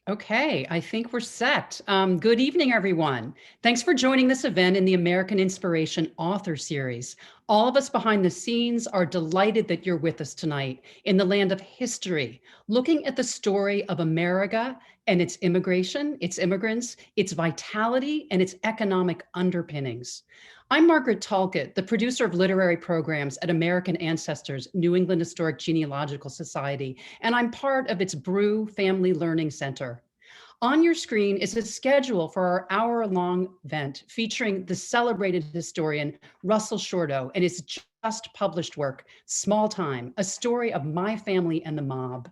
Okay, I think we're set. Good evening, everyone. Thanks for joining this event in the American Inspiration Author Series. All of us behind the scenes are delighted that you're with us tonight in the land of history, looking at the story of America and its immigration, its immigrants, its vitality, and its economic underpinnings. I'm Margaret Talcott, the producer of literary programs at American Ancestors New England Historic Genealogical Society, and I'm part of its Brew Family Learning Center. On your screen is a schedule for our hour-long event featuring the celebrated historian Russell Shorto and his just published work, Smalltime, A Story of My Family and the Mob.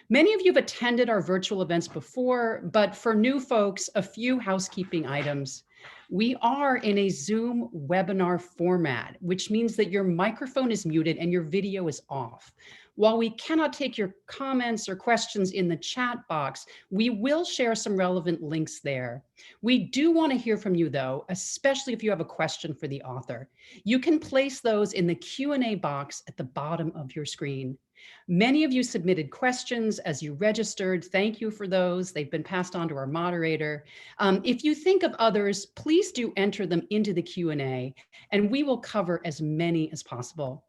Many of you have attended our virtual events before, but for new folks, a few housekeeping items. We are in a Zoom webinar format, which means that your microphone is muted and your video is off. While we cannot take your comments or questions in the chat box, we will share some relevant links there. We do want to hear from you though, especially if you have a question for the author. You can place those in the Q&A box at the bottom of your screen. Many of you submitted questions as you registered. Thank you for those. They've been passed on to our moderator. If you think of others, please do enter them into the Q&A and we will cover as many as possible.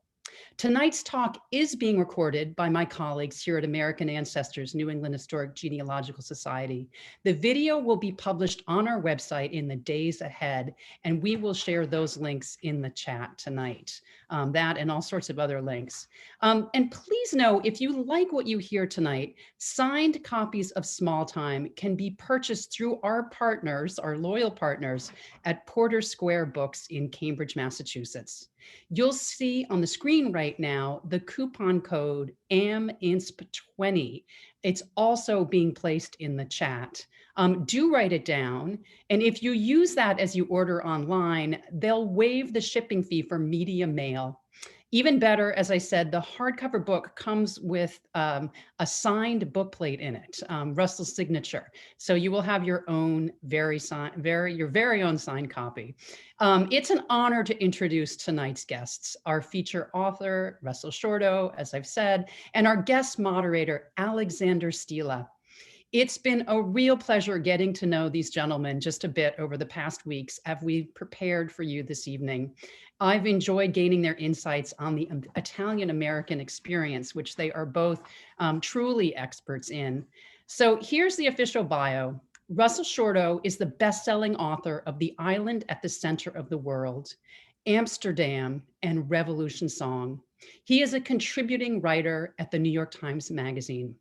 Tonight's talk is being recorded by my colleagues here at American Ancestors New England Historic Genealogical Society. The video will be published on our website in the days ahead, and we will share those links in the chat tonight, that and all sorts of other links. And please know, if you like what you hear tonight, signed copies of Smalltime can be purchased through our partners, our loyal partners, at Porter Square Books in Cambridge, Massachusetts. You'll see on the screen right now the coupon code AMINSP20. It's also being placed in the chat. Do write it down. And if you use that as you order online, they'll waive the shipping fee for media mail. Even better, as I said, the hardcover book comes with a signed bookplate in it, Russell's signature. So you will have your own very own signed copy. It's an honor to introduce tonight's guests, our feature author, Russell Shorto, as I've said, and our guest moderator, Alexander Stila. It's been a real pleasure getting to know these gentlemen just a bit over the past weeks as we prepared for you this evening. I've enjoyed gaining their insights on the Italian-American experience, which they are both truly experts in. So here's the official bio. Russell Shorto is the best-selling author of The Island at the Center of the World, Amsterdam, and Revolution Song. He is a contributing writer at the New York Times Magazine.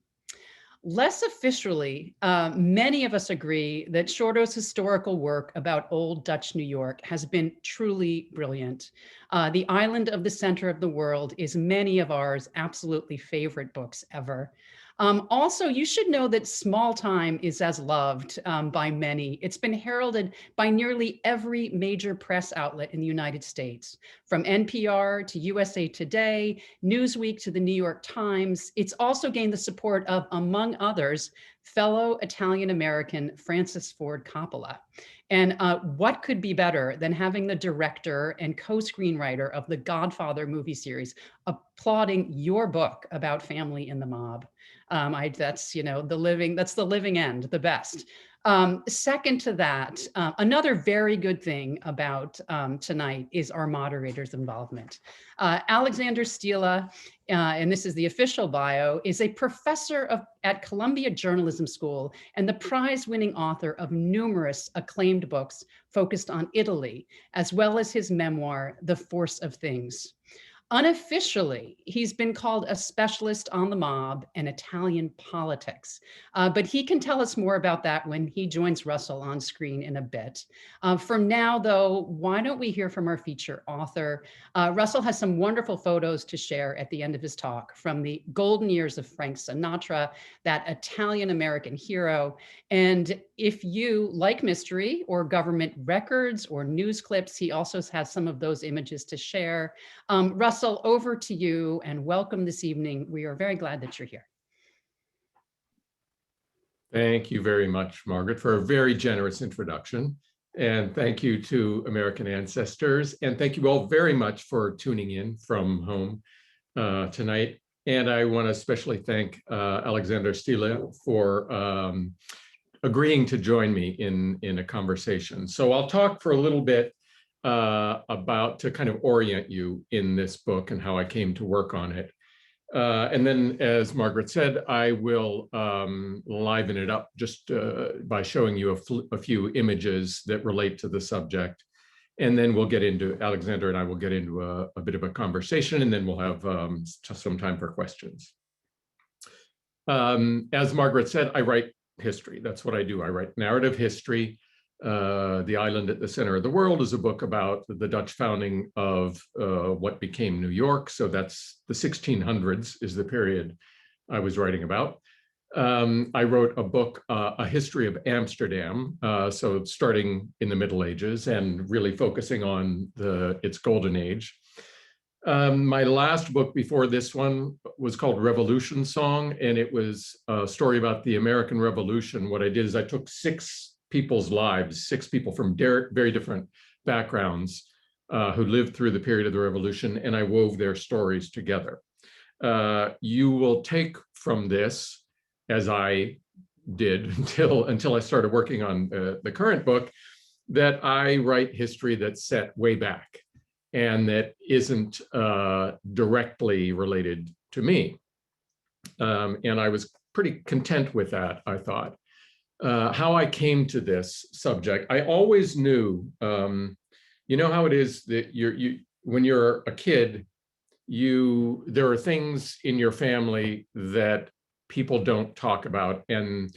Less officially, many of us agree that Shorto's historical work about old Dutch New York has been truly brilliant. The Island of the Center of the World is many of ours absolutely favorite books ever. Also, you should know that Smalltime is as loved by many. It's been heralded by nearly every major press outlet in the United States, from NPR to USA Today, Newsweek to the New York Times. It's also gained the support of, among others, fellow Italian-American Francis Ford Coppola. And what could be better than having the director and co-screenwriter of the Godfather movie series applauding your book about family in the mob? That's, that's the living end, the best. Second to that, another very good thing about tonight is our moderator's involvement. Alexander Stila, and this is the official bio, is a professor at Columbia Journalism School and the prize-winning author of numerous acclaimed books focused on Italy, as well as his memoir, The Force of Things. Unofficially, he's been called a specialist on the mob and Italian politics, but he can tell us more about that when he joins Russell on screen in a bit. For now, though, why don't we hear from our feature author? Russell has some wonderful photos to share at the end of his talk from the golden years of Frank Sinatra, that Italian-American hero. And if you like mystery or government records or news clips, he also has some of those images to share. Russell, over to you and welcome this evening. We are very glad that you're here. Thank you very much, Margaret, for a very generous introduction. And thank you to American Ancestors. And thank you all very much for tuning in from home tonight. And I want to especially thank Alexander Stila for agreeing to join me in a conversation. So I'll talk for a little bit about to kind of orient you in this book and how I came to work on it. And then, as Margaret said, I will liven it up just by showing you a few images that relate to the subject. And then we'll get into, Alexander and I will get into a bit of a conversation, and then we'll have some time for questions. As Margaret said, I write history. That's what I do. I write narrative history. The Island at the Center of the World is a book about the Dutch founding of what became New York. So that's the 1600s is the period I was writing about. I wrote a book, A History of Amsterdam, so starting in the Middle Ages and really focusing on its golden age. My last book before this one was called Revolution Song, and it was a story about the American Revolution. What I did is I took 6 people's lives, 6 people from very different backgrounds who lived through the period of the Revolution, and I wove their stories together. You will take from this, as I did until I started working on the current book, that I write history that's set way back and that isn't directly related to me. And I was pretty content with that, I thought. How I came to this subject, I always knew, you know how it is that when you're a kid, there are things in your family that people don't talk about, and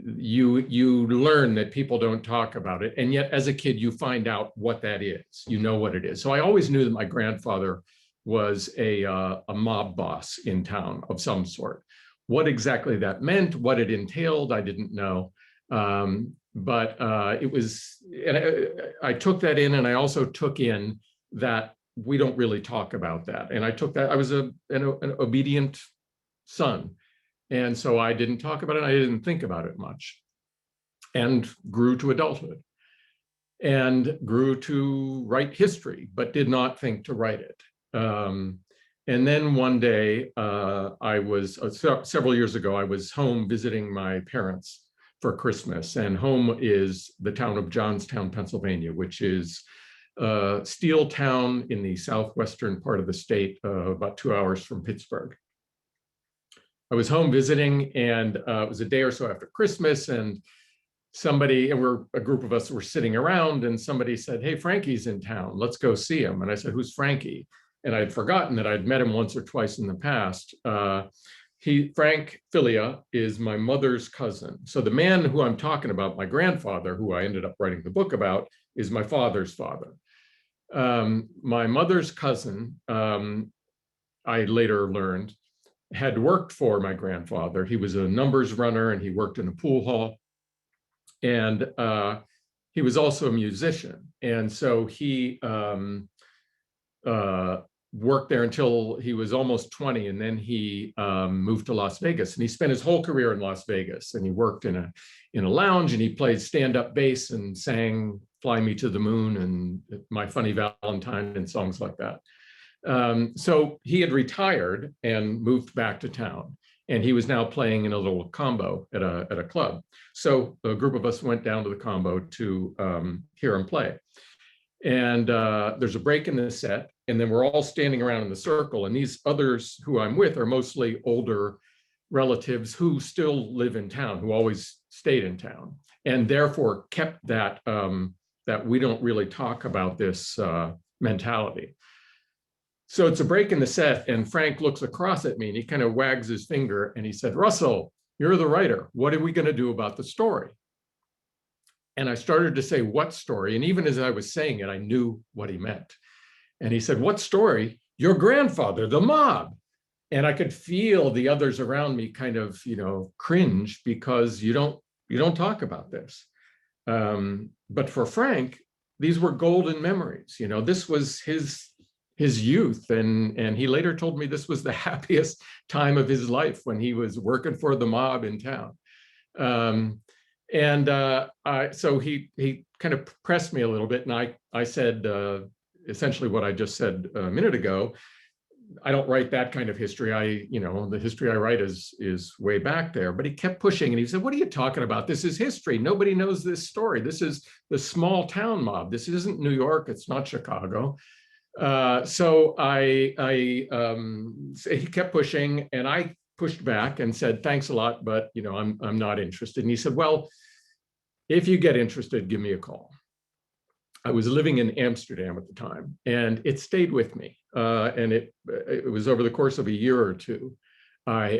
you learn that people don't talk about it, and yet as a kid you find out what that is. You know what it is. So I always knew that my grandfather was a mob boss in town of some sort. What exactly that meant, what it entailed, I didn't know. But it was, and I took that in, and I also took in that we don't really talk about that. And I took that, I was an obedient son. And so I didn't talk about it. I didn't think about it much, and grew to adulthood and grew to write history, but did not think to write it. And then one day, I was, several years ago, I was home visiting my parents for Christmas. And home is the town of Johnstown, Pennsylvania, which is a steel town in the southwestern part of the state, about 2 hours from Pittsburgh. I was home visiting, and it was a day or so after Christmas, and a group of us were sitting around, and somebody said, "Hey, Frankie's in town, let's go see him." And I said, "Who's Frankie?" And I'd forgotten that I'd met him once or twice in the past. Frank Filia is my mother's cousin. So the man who I'm talking about, my grandfather, who I ended up writing the book about, is my father's father. My mother's cousin, I later learned, had worked for my grandfather. He was a numbers runner, and he worked in a pool hall. And he was also a musician. And so he worked there until he was almost 20, and then he moved to Las Vegas. And he spent his whole career in Las Vegas, and he worked in a lounge, and he played stand-up bass and sang "Fly Me to the Moon" and "My Funny Valentine" and songs like that. So he had retired and moved back to town, and he was now playing in a little combo at a club. So a group of us went down to the combo to hear him play. And there's a break in the set, and then we're all standing around in the circle, and these others who I'm with are mostly older relatives who still live in town, who always stayed in town, and therefore kept that that we don't really talk about this mentality. So it's a break in the set, and Frank looks across at me, and he kind of wags his finger, and he said, "Russell, you're the writer. What are we going to do about the story?" And I started to say, "What story?" And even as I was saying it, I knew what he meant. And he said, "What story?" "Your grandfather, the mob." And I could feel the others around me kind of, cringe, because you don't talk about this. But for Frank, these were golden memories. This was his youth, and he later told me this was the happiest time of his life, when he was working for the mob in town. So he kind of pressed me a little bit, and I said essentially what I just said a minute ago, I don't write that kind of history. The history I write is way back there. But he kept pushing, and he said, "What are you talking about? This is history. Nobody knows this story. This is the small town mob. This isn't New York. It's not Chicago." He kept pushing, and I pushed back and said, "Thanks a lot, but I'm not interested." And he said, "Well, if you get interested, give me a call." I was living in Amsterdam at the time, and it stayed with me. And it was over the course of a year or two. I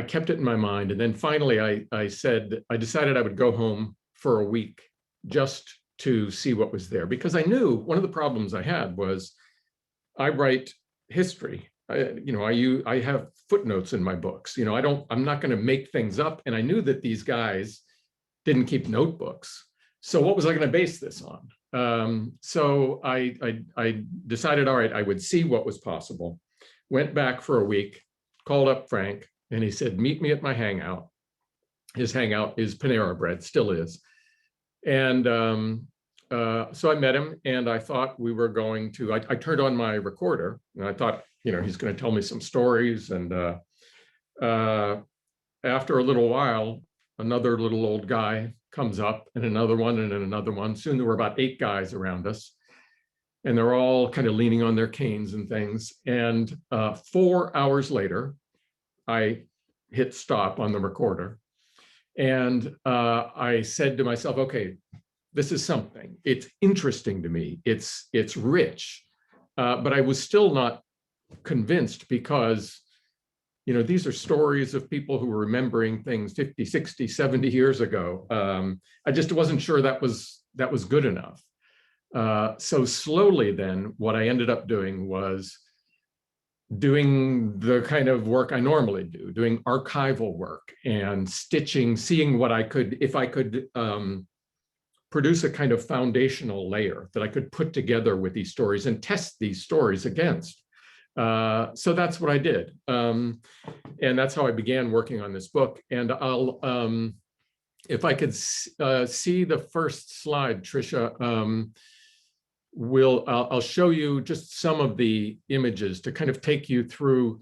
kept it in my mind, and then finally I decided I would go home for a week just to see what was there, because I knew one of the problems I had was I write history. I have footnotes in my books. I'm not going to make things up, and I knew that these guys didn't keep notebooks. So what was I going to base this on? So I decided, all right, I would see what was possible. Went back for a week, called up Frank, and he said, "Meet me at my hangout." His hangout is Panera Bread, still is. And so I met him, and I thought we were going to, I turned on my recorder, and I thought, he's going to tell me some stories. And after a little while, another little old guy comes up, and another one, and then another one. Soon there were about 8 guys around us, and they're all kind of leaning on their canes and things. And 4 hours later, I hit stop on the recorder, and I said to myself, okay, this is something. It's interesting to me. It's rich, but I was still not convinced, because these are stories of people who were remembering things 50, 60, 70 years ago. I just wasn't sure that was good enough. So slowly then, what I ended up doing was doing the kind of work I normally do, doing archival work and stitching, seeing what I could, if I could produce a kind of foundational layer that I could put together with these stories and test these stories against. So that's what I did. And that's how I began working on this book. And I'll, if I could see the first slide, Tricia, I'll show you just some of the images to kind of take you through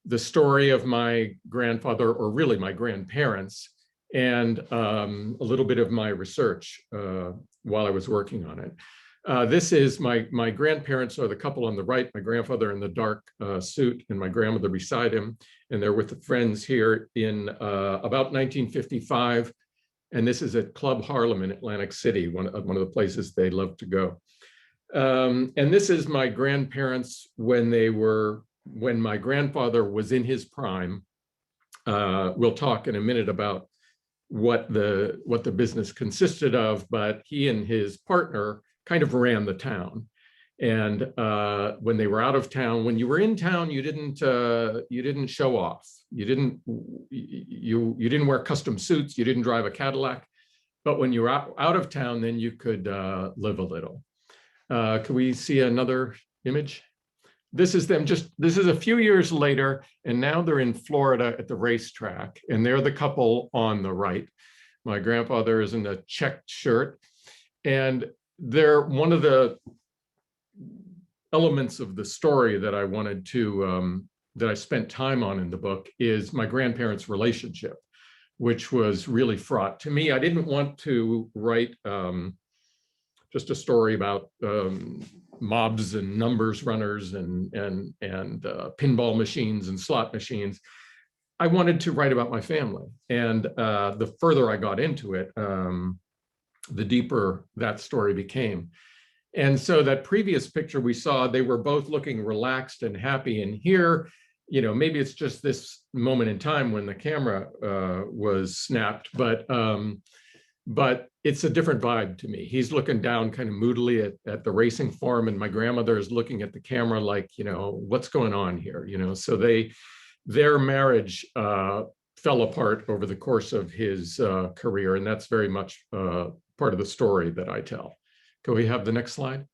the story of my grandfather, or really my grandparents, and a little bit of my research while I was working on it. This is my grandparents are the couple on the right, my grandfather in the dark suit and my grandmother beside him. And they're with the friends here in about 1955. And this is at Club Harlem in Atlantic City, one of the places they love to go. And this is my grandparents when my grandfather was in his prime. We'll talk in a minute about what the business consisted of, but he and his partner kind of ran the town. And when they were out of town, when you were in town, you didn't show off. You didn't wear custom suits. You didn't drive a Cadillac. But when you were out of town, then you could live a little. Can we see another image? This is them this is a few years later, and now they're in Florida at the racetrack, and they're the couple on the right. My grandfather is in a checked shirt, and they're one of the elements of the story that I wanted to, that I spent time on in the book, is my grandparents' relationship, which was really fraught. To me, I didn't want to write just a story about mobs and numbers runners and pinball machines and slot machines. I wanted to write about my family. And the further I got into it, the deeper that story became. And so that previous picture we saw, they were both looking relaxed and happy. And here, maybe it's just this moment in time when the camera was snapped, but it's a different vibe to me. He's looking down kind of moodily at the racing form, and my grandmother is looking at the camera like, what's going on here? So their marriage fell apart over the course of his career, and that's very much part of the story that I tell. Can we have the next slide?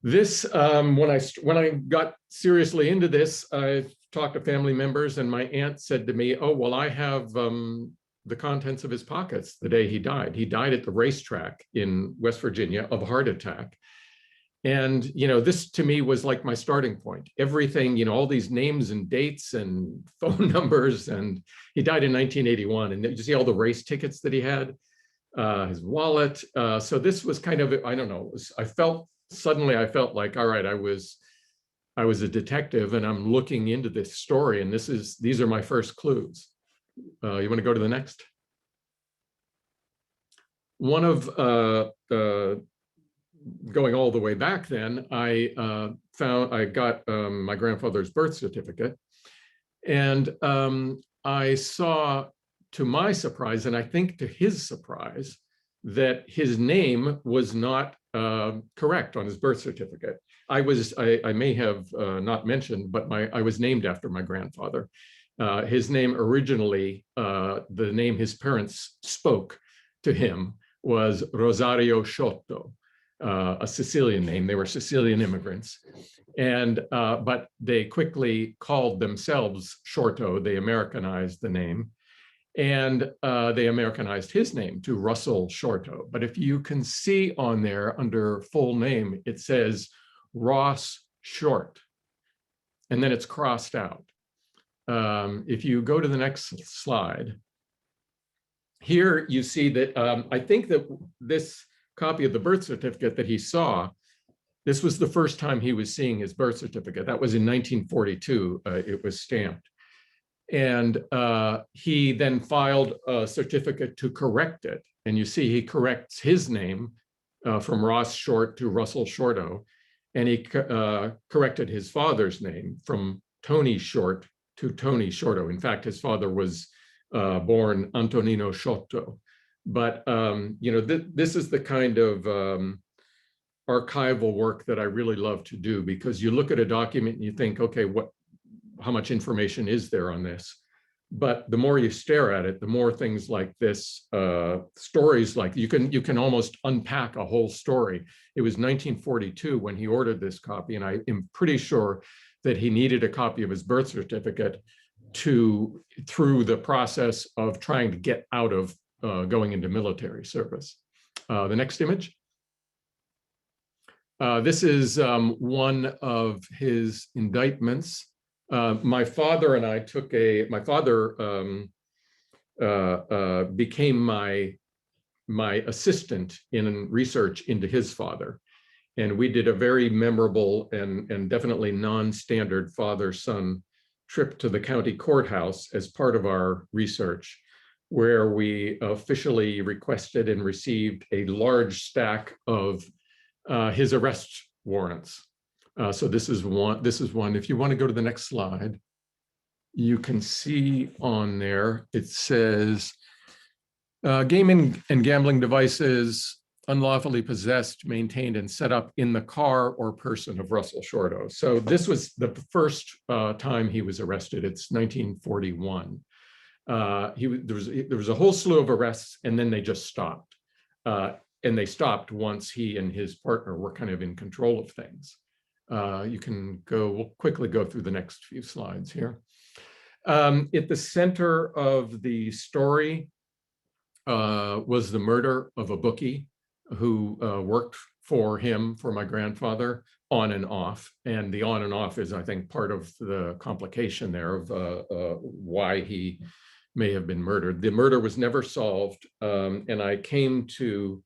This, when I got seriously into this, I talked to family members, and my aunt said to me, "Oh, well, I have the contents of his pockets the day he died. He died at the racetrack in West Virginia of a heart attack." And, this to me was like my starting point. Everything, all these names and dates and phone numbers. And he died in 1981. And you see all the race tickets that he had, his wallet. So this was kind of, I don't know, I felt like, all right, I was a detective and I'm looking into this story, and these are my first clues. You want to go to the next? One of going all the way back then, I got my grandfather's birth certificate, and I saw, to my surprise, and I think to his surprise, that his name was not correct on his birth certificate. I may have not mentioned, but I was named after my grandfather. His name originally, the name his parents spoke to him, was Rosario Shorto, a Sicilian name. They were Sicilian immigrants. And but they quickly called themselves Shorto. They Americanized the name. And they Americanized his name to Russell Shorto. But if you can see on there under full name, it says Ross Short, and then it's crossed out. If you go to the next slide, here you see that I think that this copy of the birth certificate that he saw, this was the first time he was seeing his birth certificate. That was in 1942. It was stamped. And he then filed a certificate to correct it. And you see he corrects his name from Ross Short to Russell Shorto. And he corrected his father's name from Tony Short to Tony Shorto. In fact, his father was born Antonino Shorto. But this is the kind of archival work that I really love to do, because you look at a document and you think, okay, how much information is there on this? But the more you stare at it, the more things like this, stories like you can almost unpack a whole story. It was 1942 when he ordered this copy, and I am pretty sure that he needed a copy of his birth certificate through the process of trying to get out of going into military service. The next image. This is one of his indictments. My father and I my father became my assistant in research into his father. And we did a very memorable and definitely non-standard father-son trip to the county courthouse as part of our research, where we officially requested and received a large stack of his arrest warrants. So this is one. If you want to go to the next slide, you can see on there, it says, gaming and gambling devices unlawfully possessed, maintained, and set up in the car or person of Russell Shorto. So this was the first time he was arrested. It's 1941. There was a whole slew of arrests, and then they just stopped. And they stopped once he and his partner were kind of in control of things. We'll quickly go through the next few slides here. At the center of the story was the murder of a bookie who worked for my grandfather, on and off. And the on and off is, I think, part of the complication there of why he may have been murdered. The murder was never solved. And I came to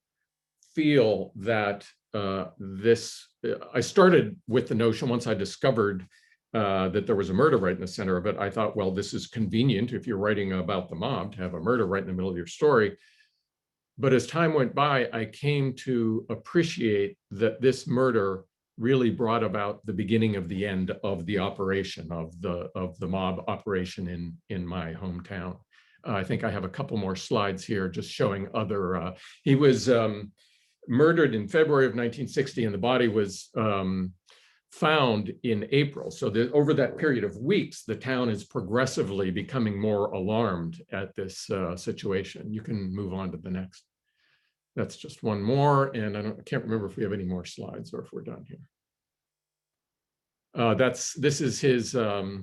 feel that I started with the notion, once I discovered that there was a murder right in the center of it, I thought, well, this is convenient if you're writing about the mob to have a murder right in the middle of your story. But as time went by, I came to appreciate that this murder really brought about the beginning of the end of the operation, of the mob operation in my hometown. I think I have a couple more slides here just showing other, he was murdered in February of 1960, and the body was found in April. So over that period of weeks, the town is progressively becoming more alarmed at this situation. You can move on to the next. That's just one more, and I can't remember if we have any more slides or if we're done here. This is his. I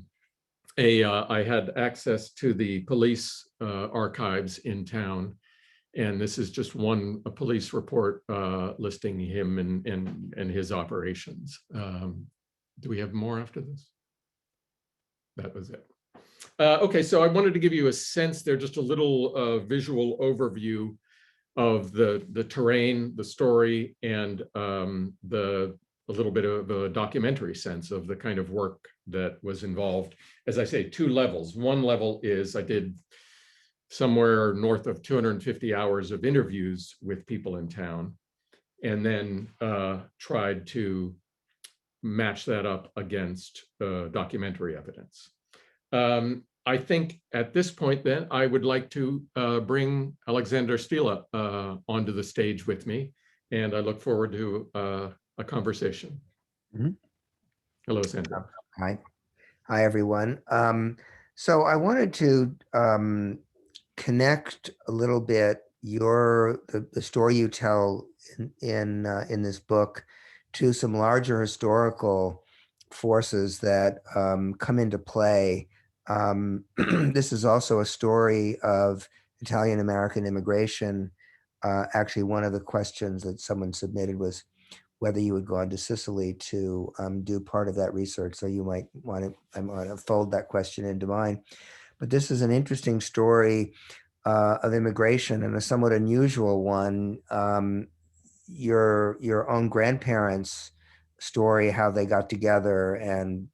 had access to the police archives in town, And this is just a police report listing him and his operations. Do we have more after this? That was it. Okay, so I wanted to give you a sense there, just a little visual overview of the terrain, the story, and a little bit of a documentary sense of the kind of work that was involved. As I say, two levels. One level is I did somewhere north of 250 hours of interviews with people in town, and then tried to match that up against documentary evidence. I think at this point then, I would like to bring Alexander Stila onto the stage with me, and I look forward to a conversation. Mhm. Hello, Sandra. Hi. Hi, everyone. So I wanted to connect a little bit the story you tell in this book to some larger historical forces that come into play. This is also a story of Italian American immigration. Actually, one of the questions that someone submitted was whether you had gone to Sicily to do part of that research. So you might want to, I want to fold that question into mine. But this is an interesting story of immigration, and a somewhat unusual one. Your own grandparents' story, how they got together and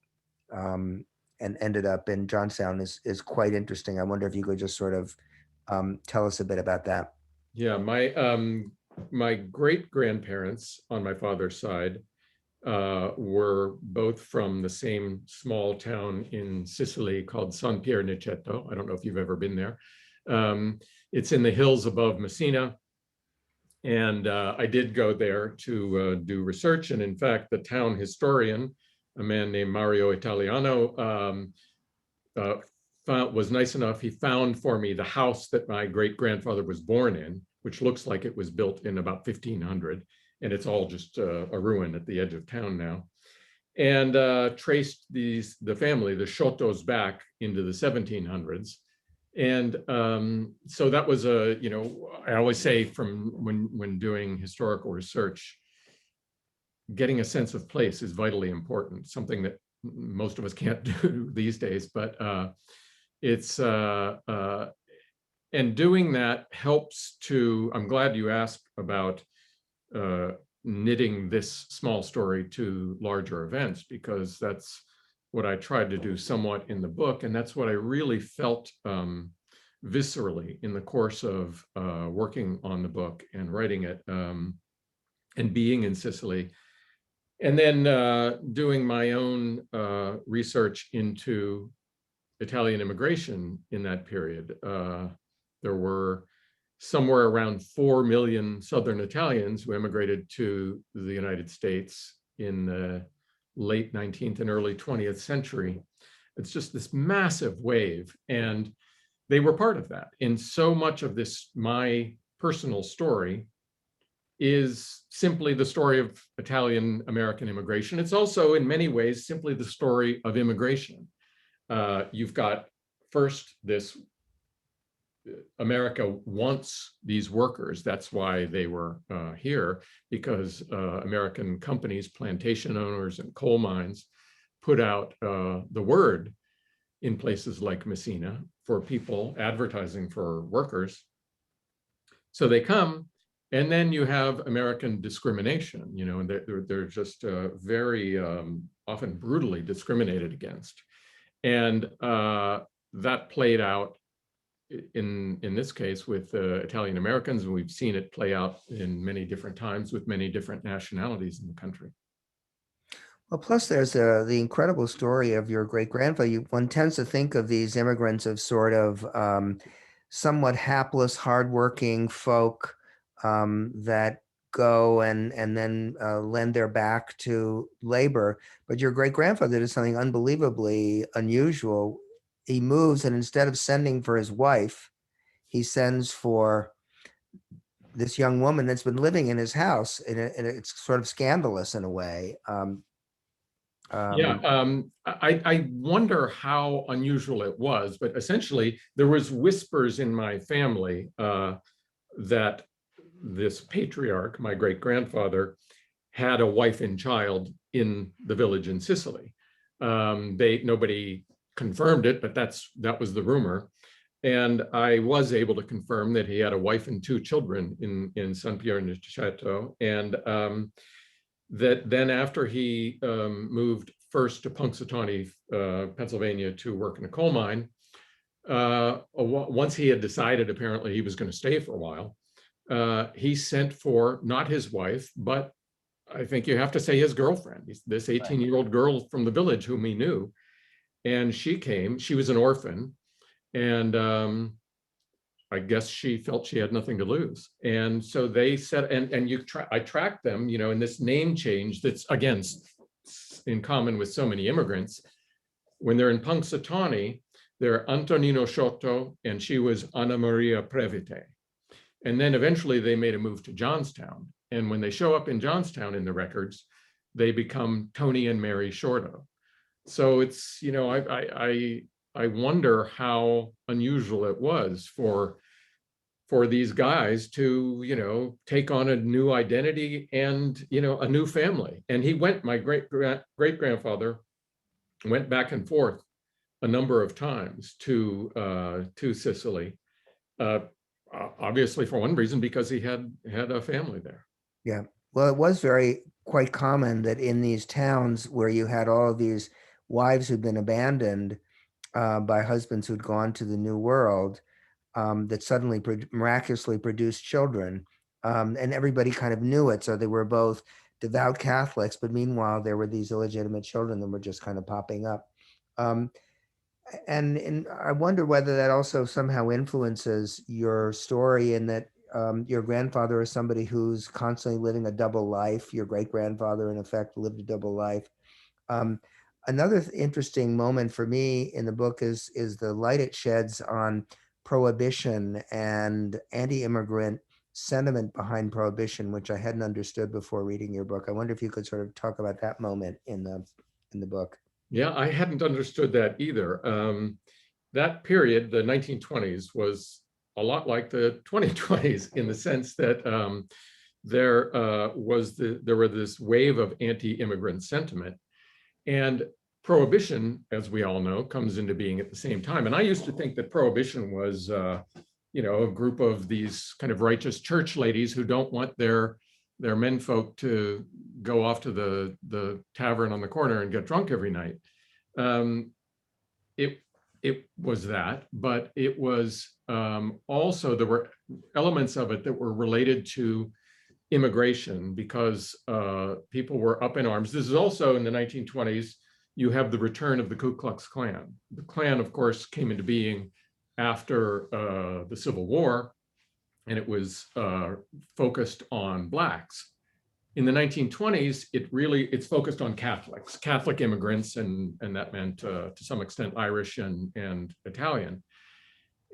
ended up in Johnstown, is quite interesting. I wonder if you could just sort of tell us a bit about that. Yeah, my great grandparents on my father's side were both from the same small town in Sicily called San Pierniceto. I don't know if you've ever been there. It's in the hills above Messina. And I did go there to do research. And in fact, the town historian, a man named Mario Italiano, was nice enough. He found for me the house that my great grandfather was born in, which looks like it was built in about 1500. And it's all just a ruin at the edge of town now. And traced the family, the Shortos, back into the 1700s. And so that was I always say from when doing historical research, getting a sense of place is vitally important, something that most of us can't do these days, but and doing that helps to, I'm glad you asked about knitting this small story to larger events, because that's what I tried to do somewhat in the book. And that's what I really felt viscerally in the course of working on the book and writing it and being in Sicily. And then doing my own research into Italian immigration in that period. There were somewhere around 4 million Southern Italians who immigrated to the United States in the late 19th and early 20th century. It's just this massive wave, and they were part of that. And so much of this, my personal story, is simply the story of Italian American immigration. It's also in many ways simply the story of immigration. You've got first this, America wants these workers. That's why they were here, because American companies, plantation owners and coal mines put out the word in places like Messina for people advertising for workers. So they come, and then you have American discrimination, and they're just very often brutally discriminated against. And that played out in this case with Italian Americans, and we've seen it play out in many different times with many different nationalities in the country. Well, plus there's the incredible story of your great grandfather. One tends to think of these immigrants as sort of somewhat hapless, hardworking folk that go and then lend their back to labor. But your great grandfather did something unbelievably unusual. He moves, and instead of sending for his wife, he sends for this young woman that's been living in his house, and it's sort of scandalous in a way. Yeah, I wonder how unusual it was, but essentially there was whispers in my family that this patriarch, my great-grandfather, had a wife and child in the village in Sicily. Nobody confirmed it, but that was the rumor. And I was able to confirm that he had a wife and 2 children in San Pier in Certo. And that then after he moved first to Punxsutawney, Pennsylvania, to work in a coal mine, once he had decided apparently he was going to stay for a while, he sent for not his wife, but I think you have to say his girlfriend, this 18-year-old girl from the village whom he knew. And she came, she was an orphan. And I guess she felt she had nothing to lose. And so they said, I tracked them, in this name change that's, again, in common with so many immigrants. When they're in Punxsutawney, they're Antonino Shorto, and she was Anna Maria Previte. And then eventually they made a move to Johnstown. And when they show up in Johnstown in the records, they become Tony and Mary Shorto. So it's, I wonder how unusual it was for these guys to, take on a new identity and, a new family. And he went, my great-grandfather went back and forth a number of times to Sicily. Obviously, for one reason, because he had a family there. Yeah. Well, it was quite common that in these towns where you had all of these wives who'd been abandoned by husbands who'd gone to the New World, that suddenly miraculously produced children. And everybody kind of knew it. So they were both devout Catholics, but meanwhile, there were these illegitimate children that were just kind of popping up. And I wonder whether that also somehow influences your story, in that your grandfather is somebody who's constantly living a double life. Your great-grandfather, in effect, lived a double life. Another interesting moment for me in the book is the light it sheds on prohibition and anti-immigrant sentiment behind prohibition, which I hadn't understood before reading your book. I wonder if you could sort of talk about that moment in the book. Yeah, I hadn't understood that either. That period, the 1920s, was a lot like the 2020s in the sense that there were this wave of anti-immigrant sentiment, and prohibition, as we all know, comes into being at the same time. And I used to think that prohibition was, a group of these kind of righteous church ladies who don't want their menfolk to go off to the tavern on the corner and get drunk every night. It was that, but it was also, there were elements of it that were related to immigration, because people were up in arms. This is also in the 1920s, you have the return of the Ku Klux Klan. The Klan, of course, came into being after the Civil War, and it was focused on Blacks. In the 1920s, it's focused on Catholics, Catholic immigrants, and that meant to some extent Irish and Italian.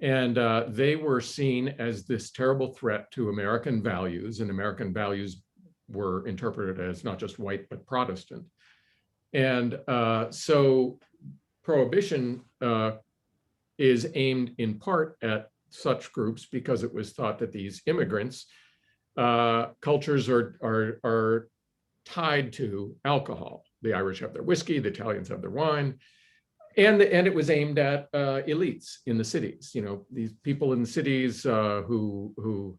And they were seen as this terrible threat to American values, and American values were interpreted as not just white, but Protestant. And so prohibition is aimed in part at such groups because it was thought that these immigrants, cultures are tied to alcohol. The Irish have their whiskey, the Italians have their wine, and it was aimed at elites in the cities. These people in the cities who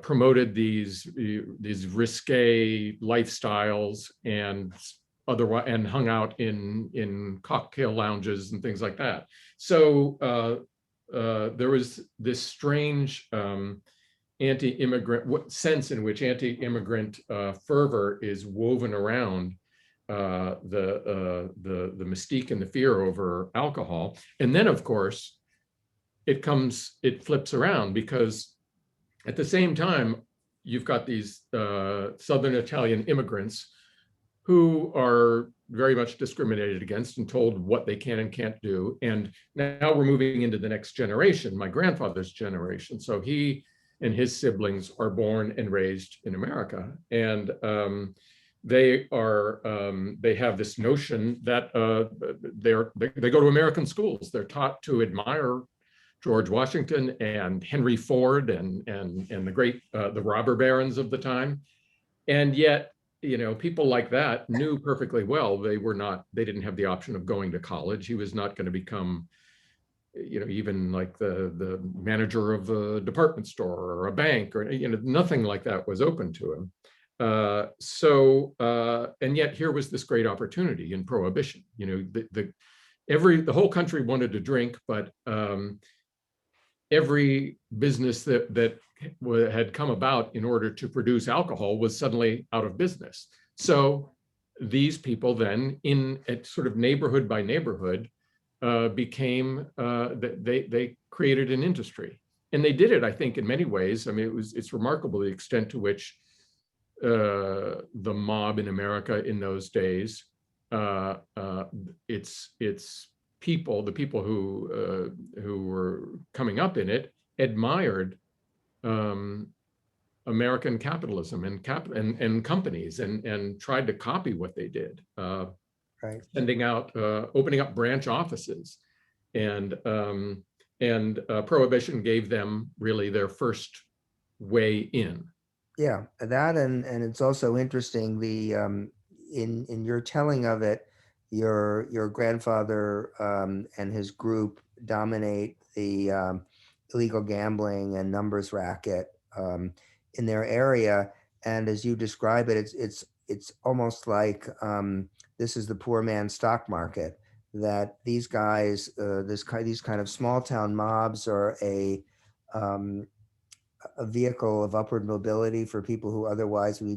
promoted these risque lifestyles and hung out in cocktail lounges and things like that. So there was this strange anti-immigrant sense in which anti-immigrant fervor is woven around the mystique and the fear over alcohol. And then, of course, it flips around, because at the same time, you've got these Southern Italian immigrants who are very much discriminated against and told what they can and can't do. And now we're moving into the next generation, my grandfather's generation. So he and his siblings are born and raised in America. And they have this notion that they go to American schools. They're taught to admire George Washington and Henry Ford and the great the robber barons of the time. And yet, people like that knew perfectly well they didn't have the option of going to college. He was not going to become, even like the manager of a department store or a bank, or nothing like that was open to him. And yet here was this great opportunity in Prohibition. The whole country wanted to drink, but every business that had come about in order to produce alcohol was suddenly out of business. So these people then, at sort of neighborhood by neighborhood, became they created an industry, and they did it, I think, in many ways. I mean, it's remarkable the extent to which the mob in America in those days, it's people, the people who were coming up in it, admired American capitalism and companies, and tried to copy what they did, Right. sending out, opening up branch offices, and Prohibition gave them really their first way in. Yeah, that, and it's also interesting, in your telling of it, your grandfather and his group dominate the illegal gambling and numbers racket in their area, and as you describe it, it's almost like this is the poor man's stock market. That these guys, these kind of small town mobs are um, a vehicle of upward mobility for people who otherwise would be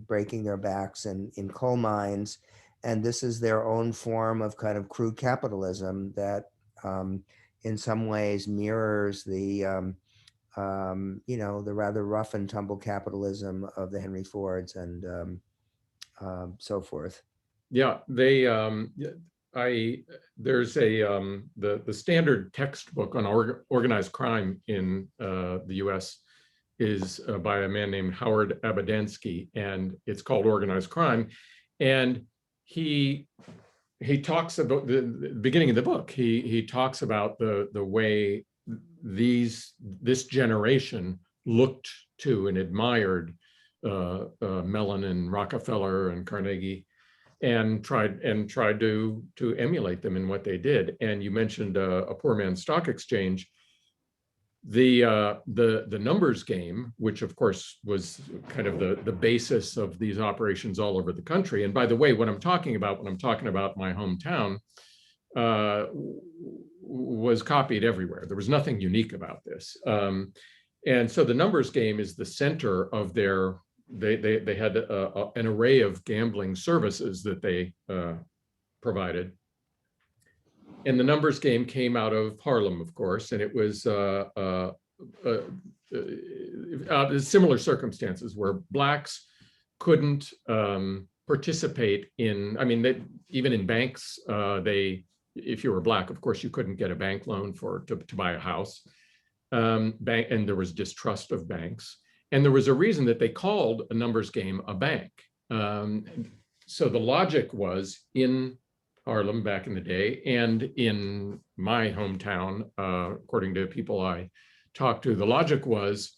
breaking their backs in coal mines. And this is their own form of kind of crude capitalism that in some ways mirrors the rather rough and tumble capitalism of the Henry Fords and so forth. Yeah, there's the standard textbook on organized crime in the U.S. is by a man named Howard Abadansky, and it's called Organized Crime. And he talks about the beginning of the book. He talks about the way this generation looked to and admired Mellon and Rockefeller and Carnegie, and tried to emulate them in what they did. And you mentioned a poor man's stock exchange. The numbers game, which of course was kind of the basis of these operations all over the country. And by the way, what I'm talking about when I'm talking about my hometown was copied everywhere. There was nothing unique about this. And so the numbers game is the center of their. They had an array of gambling services that they provided. And the numbers game came out of Harlem, of course, and it was similar circumstances where Blacks couldn't participate in, I mean, even in banks, if you were Black, of course, you couldn't get a bank loan to buy a house. And there was distrust of banks. And there was a reason that they called a numbers game a bank. So the logic was in Harlem back in the day, and in my hometown, according to people I talked to, the logic was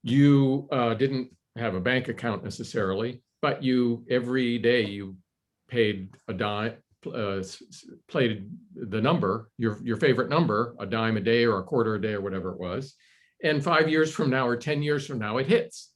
you didn't have a bank account necessarily, but every day you paid a dime, played the number, your favorite number, a dime a day or a quarter a day or whatever it was. And 5 years from now or 10 years from now, it hits.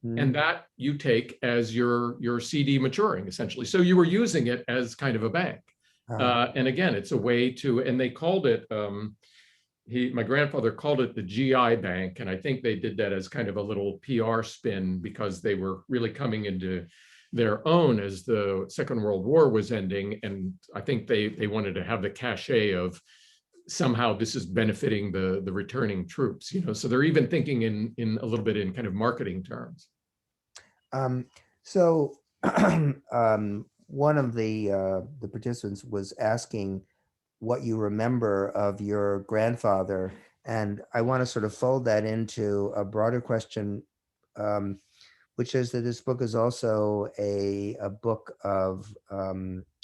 And that you take as your CD maturing, essentially. So you were using it as kind of a bank. And again, it's a way to, and they called it, my grandfather called it the GI Bank. And I think they did that as kind of a little PR spin because they were really coming into their own as the Second World War was ending. And I think they wanted to have the cachet of somehow this is benefiting the returning troops, so they're even thinking in a little bit in kind of marketing terms. So one of the participants was asking what you remember of your grandfather, and I want to sort of fold that into a broader question, which is that this book is also a book of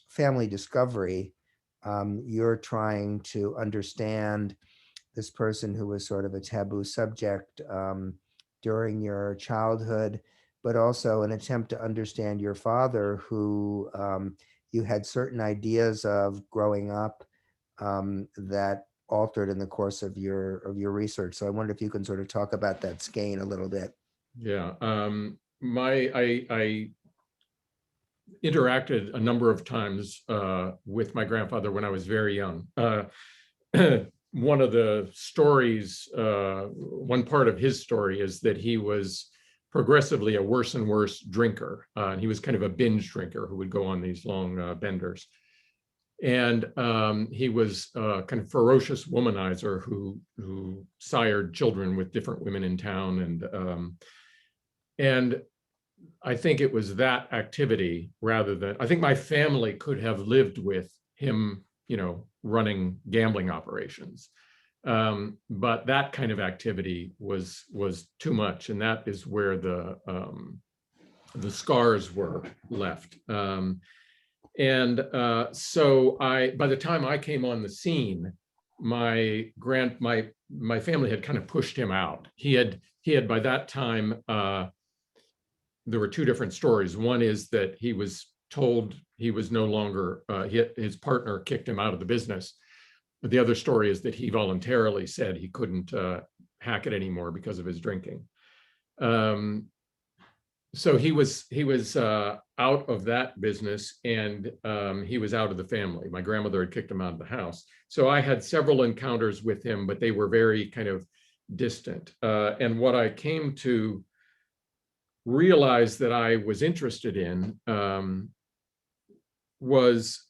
family discovery. You're trying to understand this person who was sort of a taboo subject during your childhood, but also an attempt to understand your father, who you had certain ideas of growing up that altered in the course of your research. So I wonder if you can sort of talk about that skein a little bit. Yeah, I interacted a number of times with my grandfather when I was very young. One of the stories, one part of his story is that he was progressively a worse and worse drinker. And he was kind of a binge drinker who would go on these long benders. And he was a kind of ferocious womanizer who sired children with different women in town. And I think it was that activity rather than, I think my family could have lived with him, running gambling operations. But that kind of activity was too much. And that is where the scars were left. So by the time I came on the scene, my family had kind of pushed him out. He had by that time, there were two different stories. One is that he was told he was no longer, his partner kicked him out of the business. But the other story is that he voluntarily said he couldn't hack it anymore because of his drinking. So he was out of that business, and he was out of the family. My grandmother had kicked him out of the house. So I had several encounters with him, but they were very kind of distant. And what I came to realized that I was interested in was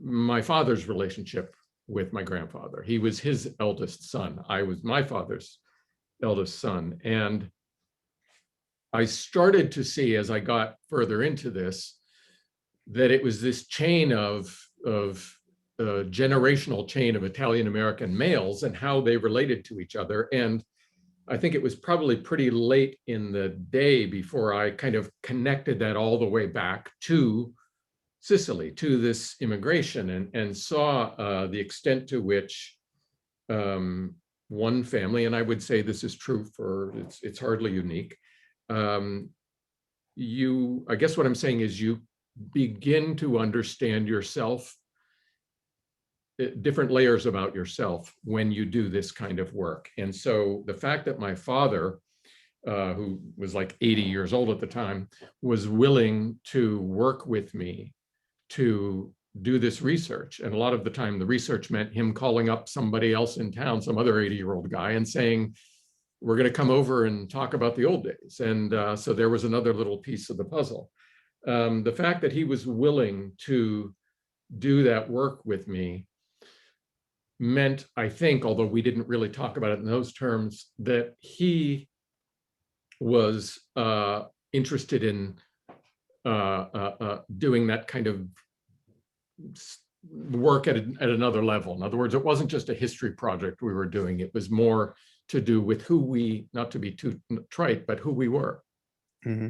my father's relationship with my grandfather. He was his eldest son. I was my father's eldest son. And I started to see, as I got further into this, that it was this chain of generational chain of Italian-American males and how they related to each other. And I think it was probably pretty late in the day before I kind of connected that all the way back to Sicily, to this immigration, and saw the extent to which one family, and I would say this is true for, it's hardly unique. I guess what I'm saying is you begin to understand yourself, different layers about yourself when you do this kind of work. And so the fact that my father, who was like 80 years old at the time, was willing to work with me to do this research. And a lot of the time the research meant him calling up somebody else in town, some other 80-year-old guy, and saying, we're going to come over and talk about the old days. And so there was another little piece of the puzzle. The fact that he was willing to do that work with me meant, I think, although we didn't really talk about it in those terms, that he was interested in doing that kind of work at another level. In other words, it wasn't just a history project we were doing. It was more to do with who we, not to be too trite, but who we were. Mm-hmm.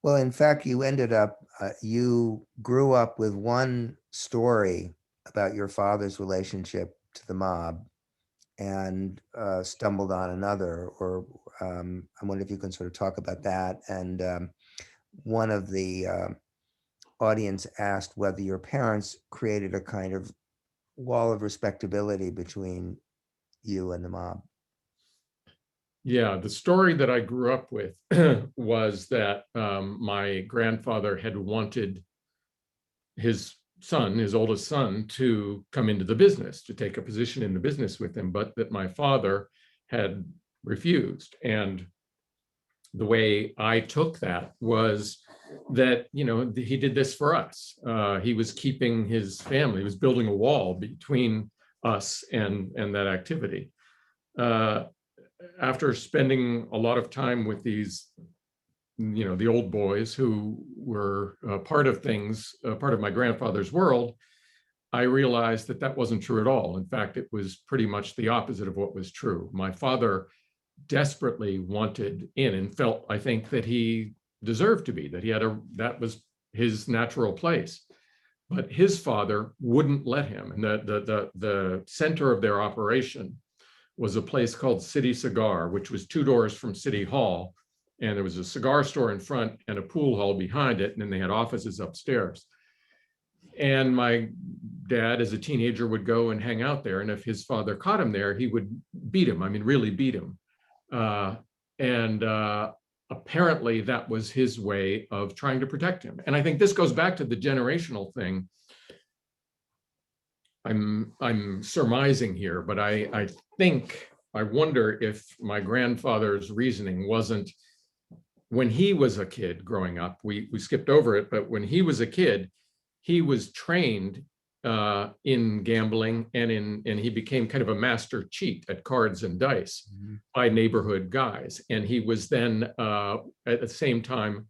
Well, in fact, you ended up, you grew up with one story about your father's relationship to the mob and stumbled on another, or I wonder if you can sort of talk about that. And one of the audience asked whether your parents created a kind of wall of respectability between you and the mob. Yeah, the story that I grew up with was that my grandfather had wanted his son, his oldest son, to come into the business, to take a position in the business with him, but that my father had refused. And the way I took that was that, he did this for us. He was keeping his family, he was building a wall between us and that activity. After spending a lot of time with these, the old boys who were part of things, part of my grandfather's world, I realized that that wasn't true at all. In fact, it was pretty much the opposite of what was true. My father desperately wanted in and felt, I think, that he deserved to be, that was his natural place. But his father wouldn't let him. And the center of their operation was a place called City Cigar, which was 2 doors from City Hall. And there was a cigar store in front and a pool hall behind it. And then they had offices upstairs. And my dad, as a teenager, would go and hang out there. And if his father caught him there, he would beat him. I mean, really beat him. And apparently that was his way of trying to protect him. And I think this goes back to the generational thing. I'm surmising here, but I wonder if my grandfather's reasoning wasn't, when he was a kid growing up, we skipped over it, but when he was a kid, he was trained in gambling, and he became kind of a master cheat at cards and dice by neighborhood guys. And he was then at the same time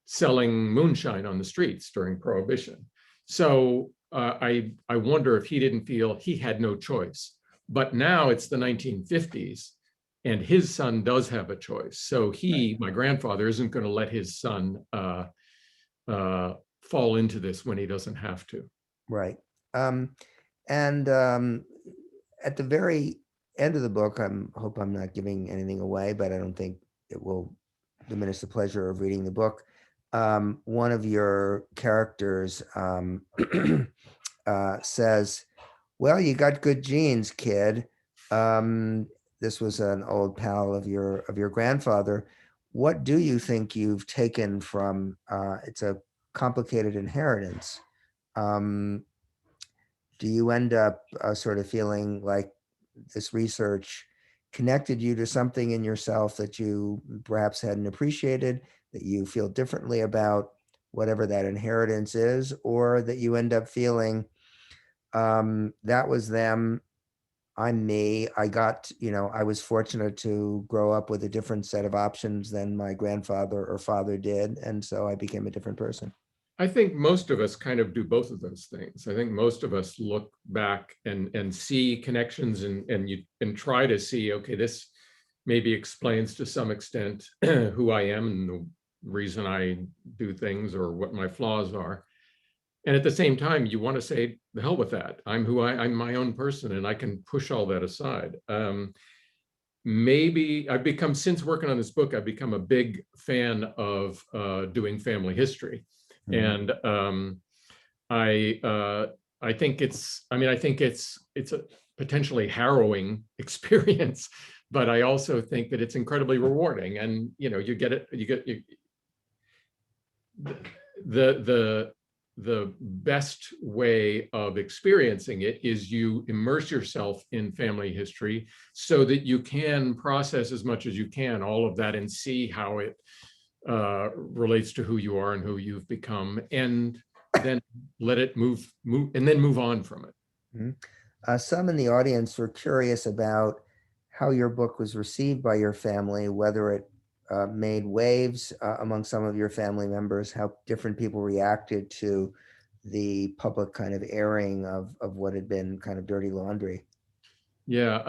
selling moonshine on the streets during Prohibition. So I wonder if he didn't feel he had no choice. But now it's the 1950s, and his son does have a choice. So he, my grandfather, isn't going to let his son fall into this when he doesn't have to. Right. And at the very end of the book, I hope I'm not giving anything away, but I don't think it will diminish the pleasure of reading the book. One of your characters says, "Well, you got good genes, kid." This was an old pal of your grandfather. What do you think you've taken from? It's a complicated inheritance. Do you end up sort of feeling like this research connected you to something in yourself that you perhaps hadn't appreciated, that you feel differently about, whatever that inheritance is, or that you end up feeling that was them, I'm me, I got, I was fortunate to grow up with a different set of options than my grandfather or father did, and so I became a different person? I think most of us kind of do both of those things. I think most of us look back and see connections and try to see, okay, this maybe explains to some extent who I am and the reason I do things or what my flaws are. And at the same time, you want to say, the hell with that. I'm my own person, and I can push all that aside. Maybe I've become, since working on this book, I've become a big fan of doing family history. And I think it's a potentially harrowing experience, but I also think that it's incredibly rewarding. And the best way of experiencing it is you immerse yourself in family history so that you can process as much as you can all of that and see how it relates to who you are and who you've become, and then let it move and then move on from it. Mm-hmm. Some in the audience were curious about how your book was received by your family, whether it made waves among some of your family members, how different people reacted to the public kind of airing of what had been kind of dirty laundry. Yeah,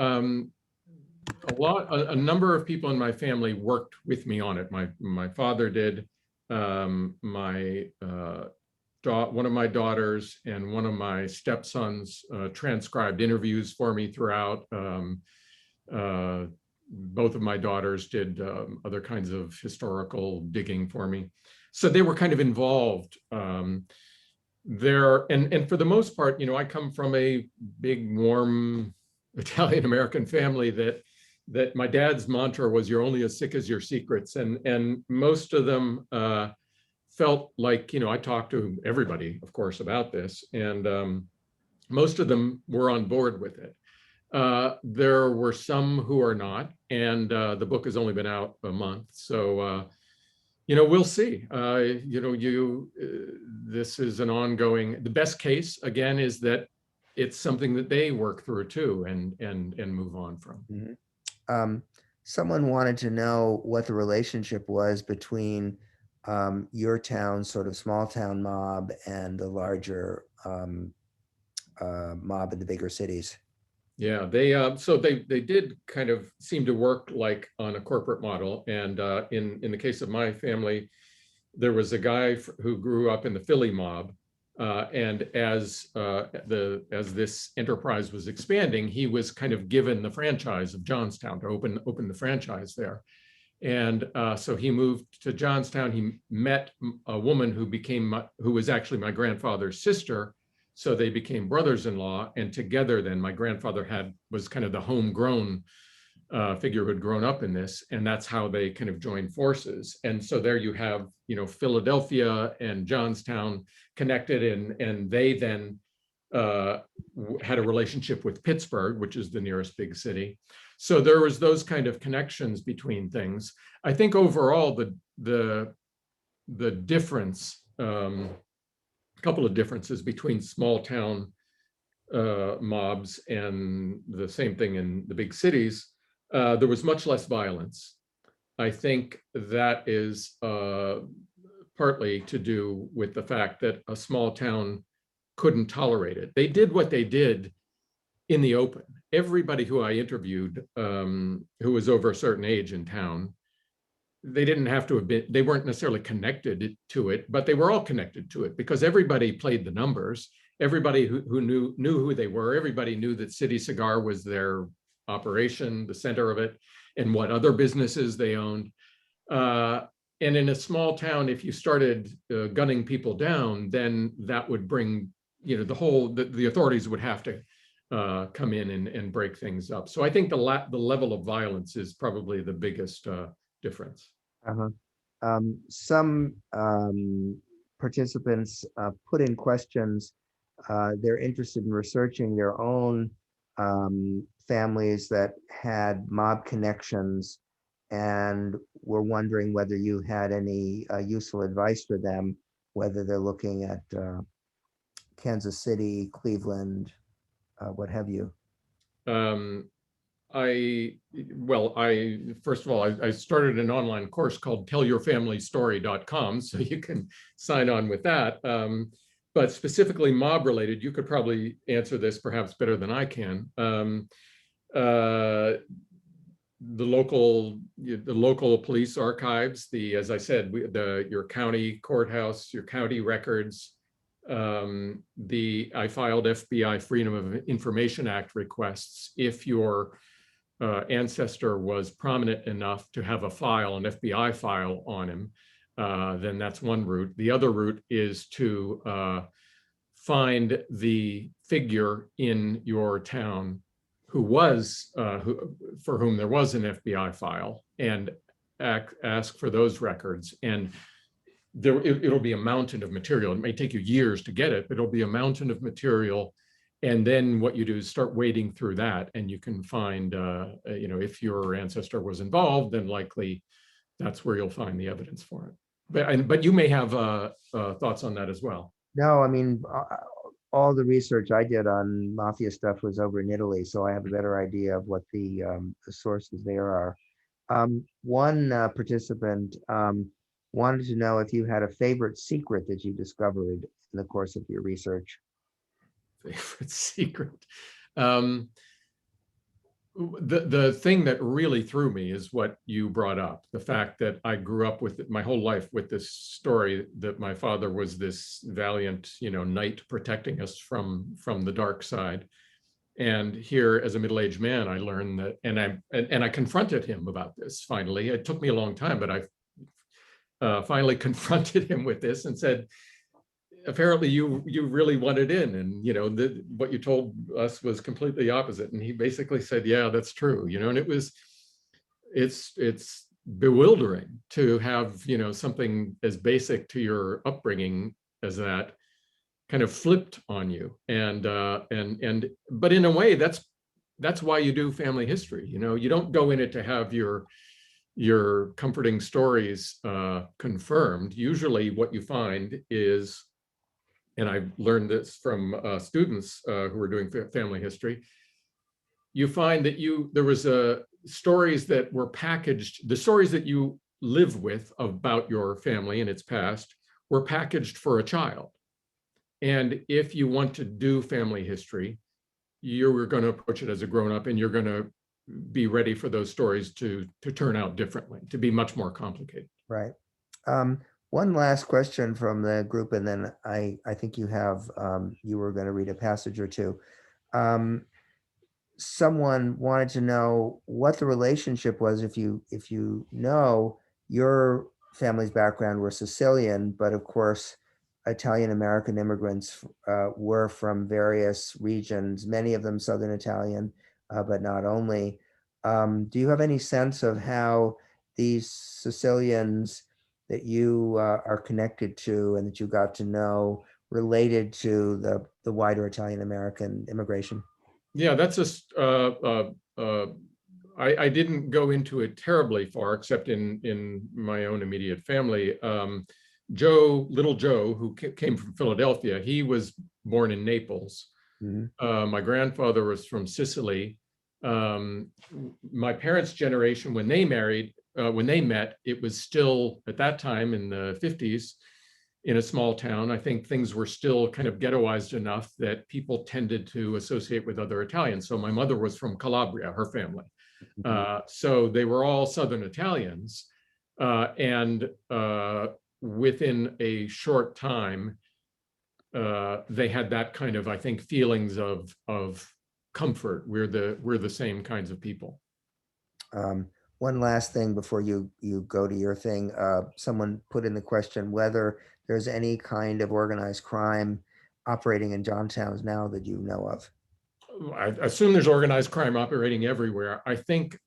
a number of people in my family worked with me on it. My father did. One of my daughters and one of my stepsons transcribed interviews for me throughout. Both of my daughters did other kinds of historical digging for me. So they were kind of involved there. And for the most part, I come from a big, warm Italian American family that my dad's mantra was, "You're only as sick as your secrets." And most of them felt like, I talked to everybody, of course, about this, and most of them were on board with it. There were some who are not, and the book has only been out a month, so we'll see. This is an ongoing. The best case, again, is that it's something that they work through too, and move on from. Mm-hmm. Someone wanted to know what the relationship was between your town's sort of small town mob and the larger mob in the bigger cities. Yeah, they did kind of seem to work like on a corporate model. And in the case of my family, there was a guy who grew up in the Philly mob, And as this enterprise was expanding, he was kind of given the franchise of Johnstown to open the franchise there. And so he moved to Johnstown. He met a woman who was actually my grandfather's sister. So they became brothers-in-law, and together then my grandfather was kind of the homegrown figure who had grown up in this, and that's how they kind of joined forces. And so there you have, Philadelphia and Johnstown connected, and they then had a relationship with Pittsburgh, which is the nearest big city. So there was those kind of connections between things. I think overall the difference, a couple of differences between small town mobs and the same thing in the big cities. There was much less violence. I think that is partly to do with the fact that a small town couldn't tolerate it. They did what they did in the open. Everybody who I interviewed who was over a certain age in town, they didn't have to have been, they weren't necessarily connected to it, but they were all connected to it because everybody played the numbers. Everybody who knew who they were. Everybody knew that City Cigar was their operation, the center of it, and what other businesses they owned. And in a small town, if you started gunning people down, then that would bring, the authorities would have to come in and break things up. So I think the level of violence is probably the biggest difference. Some participants put in questions. They're interested in researching their own families that had mob connections and were wondering whether you had any useful advice for them, whether they're looking at Kansas City, Cleveland, what have you. First of all, I started an online course called tellyourfamilystory.com, so you can sign on with that. But specifically mob related, you could probably answer this perhaps better than I can. The local police archives, as I said, your county courthouse, your county records. I filed FBI Freedom of Information Act requests. If your ancestor was prominent enough to have an FBI file on him, then that's one route. The other route is to find the figure in your town for whom there was an FBI file, and ask for those records. And it'll be a mountain of material. It may take you years to get it, but it'll be a mountain of material. And then what you do is start wading through that, and you can find, if your ancestor was involved, then likely that's where you'll find the evidence for it. But you may have thoughts on that as well. No, I mean, all the research I did on mafia stuff was over in Italy, so I have a better idea of what the sources there are. One participant wanted to know if you had a favorite secret that you discovered in the course of your research. Favorite secret. The thing that really threw me is what you brought up, the fact that I grew up with my whole life with this story that my father was this valiant, knight protecting us from the dark side. And here, as a middle-aged man, I learned that, and I confronted him about this. Finally, it took me a long time, but I finally confronted him with this and said, apparently you really wanted in, and what you told us was completely opposite. And he basically said, yeah, that's true, and it's bewildering to have something as basic to your upbringing as that kind of flipped on you. But in a way, that's why you do family history. You don't go in it to have your comforting stories confirmed. Usually what you find is, and I've learned this from students who are doing family history, you find that there was stories that were packaged, the stories that you live with about your family and its past were packaged for a child. And if you want to do family history, you're going to approach it as a grown-up, and you're going to be ready for those stories to turn out differently, to be much more complicated. Right. One last question from the group, and then I think you have, you were going to read a passage or two. Someone wanted to know what the relationship was, if you know, your family's background were Sicilian, but of course, Italian American immigrants were from various regions, many of them Southern Italian, but not only. Do you have any sense of how these Sicilians that you are connected to and that you got to know related to the wider Italian American immigration? Yeah, that's I didn't go into it terribly far, except in my own immediate family. Little Joe, who came from Philadelphia, he was born in Naples. Mhm. My grandfather was from Sicily. My parents' generation, when they met, it was still at that time in the 50s in a small town. I think things were still kind of ghettoized enough that people tended to associate with other Italians. So my mother was from Calabria, her family. So they were all Southern Italians. And within a short time, they had that kind of, I think, feelings of comfort. We're the same kinds of people. One last thing before you go to your thing. Someone put in the question whether there's any kind of organized crime operating in Johnstown now that you know of. I assume there's organized crime operating everywhere. I think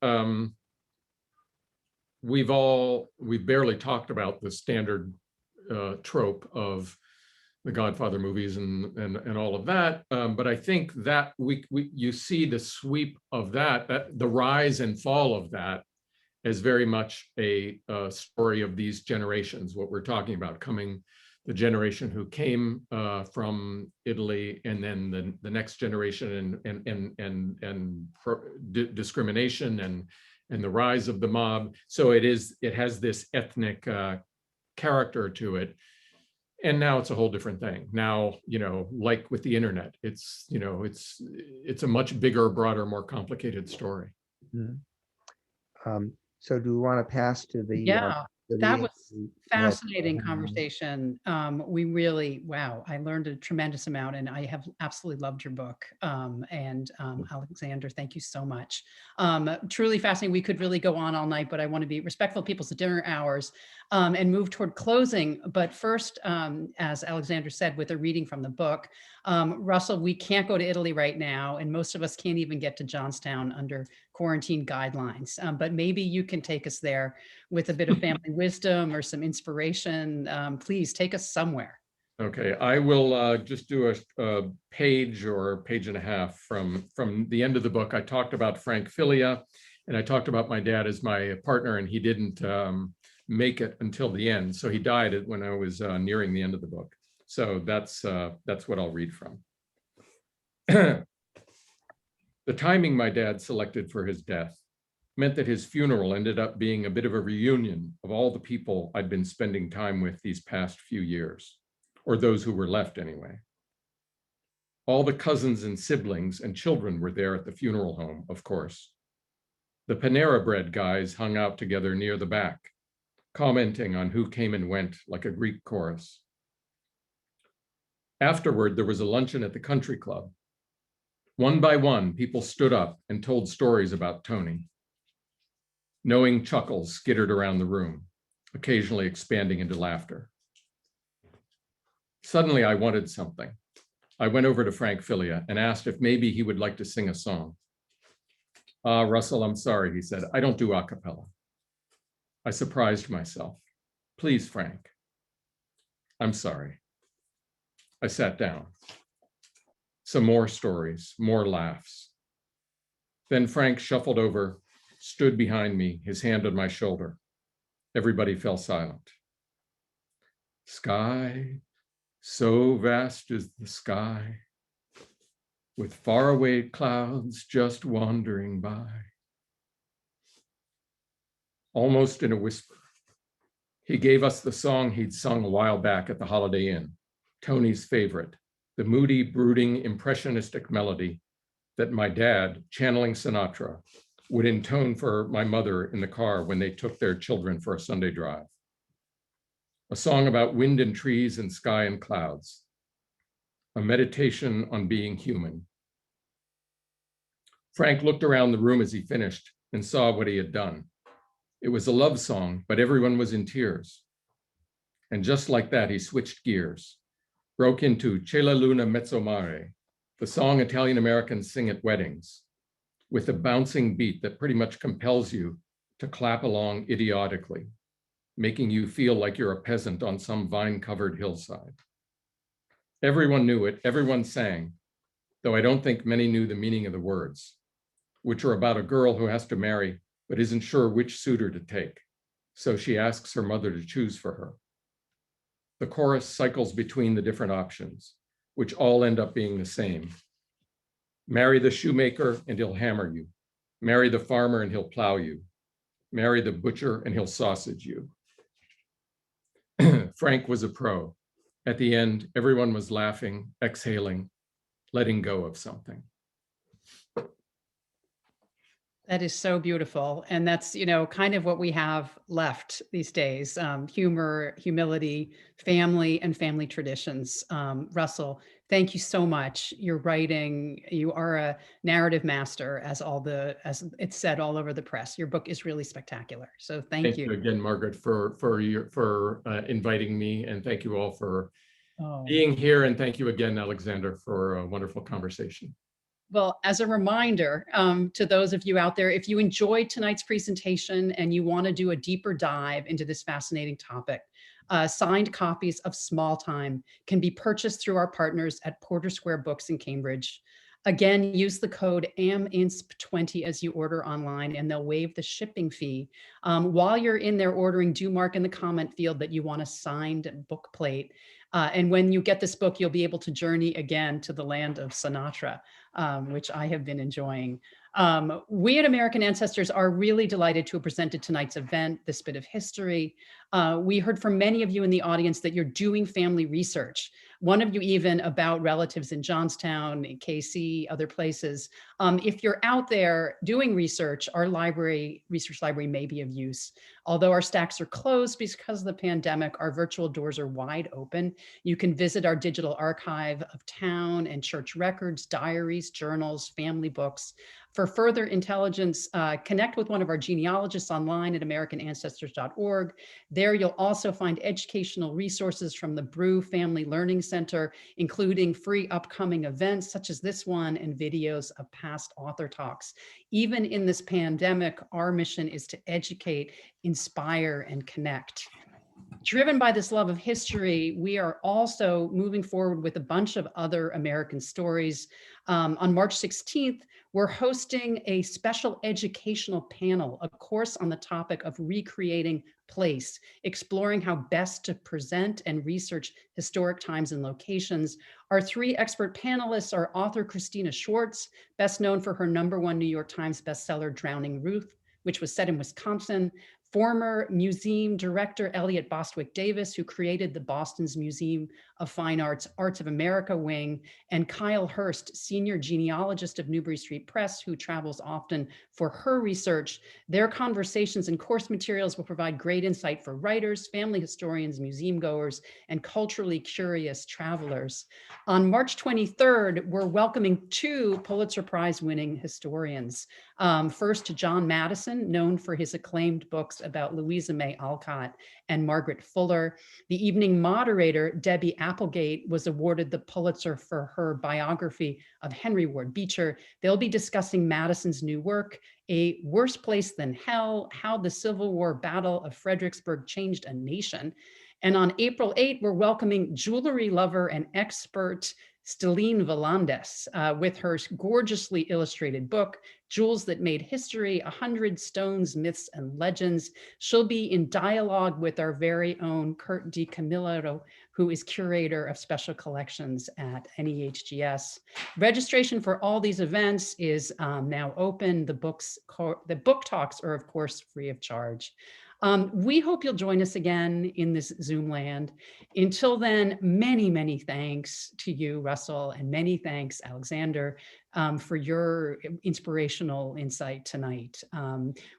we've barely talked about the standard trope of the Godfather movies and all of that. But I think that you see the sweep of that, the rise and fall of that as very much a story of these generations, what we're talking about, the generation who came from Italy, and then the next generation, and discrimination and the rise of the mob. So it has this ethnic character to it. And now it's a whole different thing. Now, like with the internet, it's a much bigger, broader, more complicated story. Mm-hmm. So do we want to pass to the Yeah, the that reading? was fascinating conversation. We really, wow, I learned a tremendous amount, and I have absolutely loved your book. Alexander, thank you so much. Truly fascinating. We could really go on all night, but I want to be respectful of people's dinner hours and move toward closing. But first, as Alexander said, with a reading from the book, Russell, we can't go to Italy right now, and most of us can't even get to Johnstown under quarantine guidelines. But maybe you can take us there with a bit of family wisdom or some inspiration. Please take us somewhere. Okay, I will just do a page or page and a half from the end of the book. I talked about Frank Filia, and I talked about my dad as my partner, and he didn't make it until the end. So he died when I was nearing the end of the book. So that's what I'll read from. The timing my dad selected for his death meant that his funeral ended up being a bit of a reunion of all the people I'd been spending time with these past few years, or those who were left anyway. All the cousins and siblings and children were there at the funeral home, of course. The Panera Bread guys hung out together near the back, commenting on who came and went like a Greek chorus. Afterward, there was a luncheon at the country club. One by one, people stood up and told stories about Tony. Knowing chuckles skittered around the room, occasionally expanding into laughter. Suddenly, I wanted something. I went over to Frank Filia and asked if maybe he would like to sing a song. Russell, I'm sorry, he said. I don't do a cappella. I surprised myself. Please, Frank. I'm sorry. I sat down. Some more stories, more laughs. Then Frank shuffled over, stood behind me, his hand on my shoulder. Everybody fell silent. Sky, so vast is the sky, with faraway clouds just wandering by. Almost in a whisper, he gave us the song he'd sung a while back at the Holiday Inn, Tony's favorite, the moody, brooding, impressionistic melody that my dad, channeling Sinatra, would intone for my mother in the car when they took their children for a Sunday drive. a song about wind and trees and sky and clouds, a meditation on being human. Frank looked around the room as he finished and saw what he had done. It was a love song, but everyone was in tears. And just like that, he switched gears, broke into C'è la luna mezzo mare, the song Italian Americans sing at weddings, with a bouncing beat that pretty much compels you to clap along idiotically, making you feel like you're a peasant on some vine-covered hillside. Everyone knew it, everyone sang, though I don't think many knew the meaning of the words, which are about a girl who has to marry but isn't sure which suitor to take, so she asks her mother to choose for her. The chorus cycles between the different options, which all end up being the same. Marry the shoemaker and he'll hammer you. Marry the farmer and he'll plow you. Marry the butcher and he'll sausage you. Frank was a pro. At the end, everyone was laughing, exhaling, letting go of something. That is so beautiful. And that's, kind of what we have left these days, humor, humility, family, and family traditions. Russell, thank you so much. Your writing, you are a narrative master, as it's said all over the press. Your book is really spectacular. So thank you. Thank you again, Margaret, for inviting me, and thank you all for being here. And thank you again, Alexander, for a wonderful conversation. Well, as a reminder to those of you out there, if you enjoyed tonight's presentation and you want to do a deeper dive into this fascinating topic, signed copies of Smalltime can be purchased through our partners at Porter Square Books in Cambridge. Again, use the code AMINSP20 as you order online, and they'll waive the shipping fee. While you're in there ordering, do mark in the comment field that you want a signed book plate. And when you get this book, you'll be able to journey again to the land of Sinatra, which I have been enjoying. We at American Ancestors are really delighted to have presented tonight's event, this bit of history. We heard from many of you in the audience that you're doing family research. One of you even about relatives in Johnstown, in KC, other places. If you're out there doing research, our research library may be of use. Although our stacks are closed because of the pandemic, our virtual doors are wide open. You can visit our digital archive of town and church records, diaries, journals, family books. For further intelligence, connect with one of our genealogists online at americanancestors.org. There you'll also find educational resources from the Brew Family Learning Center, including free upcoming events such as this one and videos of past author talks. Even in this pandemic, our mission is to educate, inspire, and connect. Driven by this love of history, we are also moving forward with a bunch of other American stories. On March 16th, we're hosting a special educational panel, a course on the topic of recreating place, exploring how best to present and research historic times and locations. Our three expert panelists are author Christina Schwartz, best known for her #1 New York Times bestseller, Drowning Ruth, which was set in Wisconsin. Former museum director Elliot Bostwick Davis, who created the Boston's Museum of Fine Arts Arts of America wing, and Kyle Hurst, senior genealogist of Newbury Street Press, who travels often for her research. Their conversations and course materials will provide great insight for writers, family historians, museum goers, and culturally curious travelers. On March 23rd, we're welcoming 2 Pulitzer Prize winning historians. First, John Madison, known for his acclaimed books about Louisa May Alcott and Margaret Fuller. The evening moderator, Debbie Applegate, was awarded the Pulitzer for her biography of Henry Ward Beecher. They'll be discussing Madison's new work, A Worse Place Than Hell, How the Civil War Battle of Fredericksburg Changed a Nation. And on April 8, we're welcoming jewelry lover and expert Stelline Volandes with her gorgeously illustrated book, Jewels That Made History, 100 Stones, Myths, and Legends. She'll be in dialogue with our very own Kurt DiCamillo, who is curator of special collections at NEHGS. Registration for all these events is now open. The book talks are, of course, free of charge. We hope you'll join us again in this Zoom land. Until then, many, many thanks to you, Russell, and many thanks, Alexander, for your inspirational insight tonight.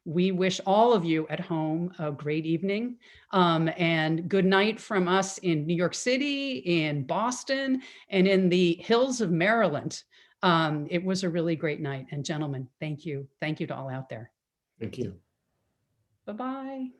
We wish all of you at home a great evening, and good night from us in New York City, in Boston, and in the hills of Maryland. It was a really great night. And gentlemen, thank you. Thank you to all out there. Thank you. Bye-bye.